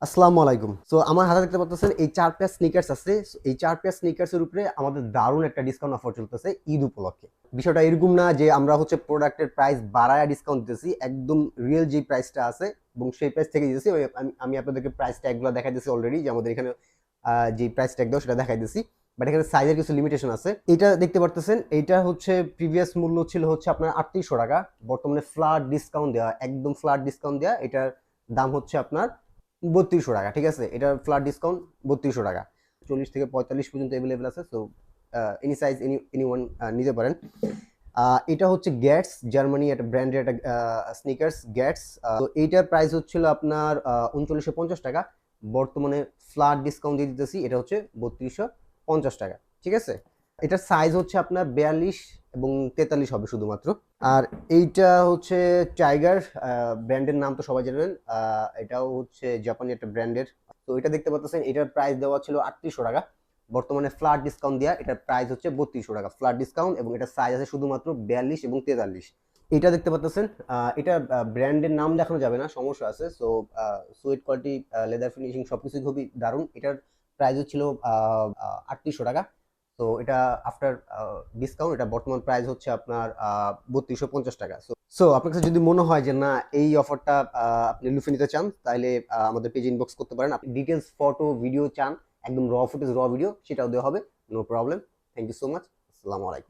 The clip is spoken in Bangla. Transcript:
আসসালামু আলাইকুম। সো আমার হাতে দেখতে পাচ্ছেন এই ৪ পেয়ার স্নিকার্স আছে। এই ৪ পেয়ার স্নিকার্স এর উপরে আমাদের দারুণ একটা ডিসকাউন্ট অফার চলতেছে ঈদ উপলক্ষে। বিষয়টা এরকম না যে আমরা হচ্ছে প্রোডাক্টের প্রাইস বাড়ায়া ডিসকাউন্ট দিতেছি। একদম রিয়েল যে প্রাইসটা আছে এবং সেই প্রাইস থেকে দিতেছি। আমি আপনাদেরকে প্রাইস ট্যাগগুলো দেখাই দিয়েছি অলরেডি যে আমাদের এখানে যে প্রাইস ট্যাগ দাও সেটা দেখাই দিয়েছি। বাট এখানে সাইজের কিছু লিমিটেশন আছে। এটা দেখতে পারতেছেন এইটা হচ্ছে প্রিভিয়াস মূল্য ছিল হচ্ছে আপনার ৩৮০০ টাকা। বর্তমানে ফ্ল্যাট ডিসকাউন্ট দেওয়া, একদম ফ্ল্যাট ডিসকাউন্ট দেওয়া এটার দাম হচ্ছে আপনার ৩২০০ টাকা। ঠিক আছে, এটা ফ্ল্যাট ডিসকাউন্ট ৩২০০ টাকা। ৪০ থেকে ৪৫ পর্যন্ত অ্যাভেলেবেল আছে। So any size any one নিতে পারেন। এটা হচ্ছে গ্যাটস, জার্মানি একটা ব্র্যান্ডের একটা স্নিকার্স গ্যাটস। তো এইটার প্রাইস হচ্ছিল আপনার ৩৯৫০ টাকা। বর্তমানে ফ্ল্যাট ডিসকাউন্ট দিয়ে দিতেছি, এটা হচ্ছে ৩২৫০ টাকা। ঠিক আছে, এটার সাইজ হচ্ছে আপনার ৪২ এবং ৪৩ হবে শুধুমাত্র। আর এইটা হচ্ছে টাইগার ব্র্যান্ডের নাম তো সবাই জানেন। এটাও হচ্ছে জাপানি একটা ব্র্যান্ডের। তো এটা দেখতে পাচ্ছেন, এটার প্রাইস দেওয়া ছিল ৩৮০০ টাকা। বর্তমানে ফ্ল্যাট ডিসকাউন্ট দেওয়া এটার প্রাইস হচ্ছে ৩২০০ টাকা ফ্ল্যাট ডিসকাউন্ট, এবং এটার সাইজ আছে শুধুমাত্র ৪২ এবং ৪৩। এটা দেখতে পাচ্ছেন, এটা ব্র্যান্ডের নাম দেখানো যাবে না, সমস্যা আছে। So sweet quality, leather finishing সবকিছু খুবই দারুণ। এটার প্রাইস হচ্ছিল ৩৮০০ টাকা। তো এটা আফটার ডিসকাউন্ট এটা বর্তমান প্রাইস হচ্ছে আপনার ৩২৫০ টাকা। সো আপনার কাছে যদি মনে হয় যে না, এই অফারটা আপনি লুফে নিতে চান, তাহলে আমাদের পেজ ইনবক্স করতে পারেন। আপনি ডিটেলস ফটো ভিডিও চান, একদম র ফুটেজ র ভিডিও, সেটাও দেওয়া হবে, no problem. Thank you so much. আসসালামু আলাইকুম।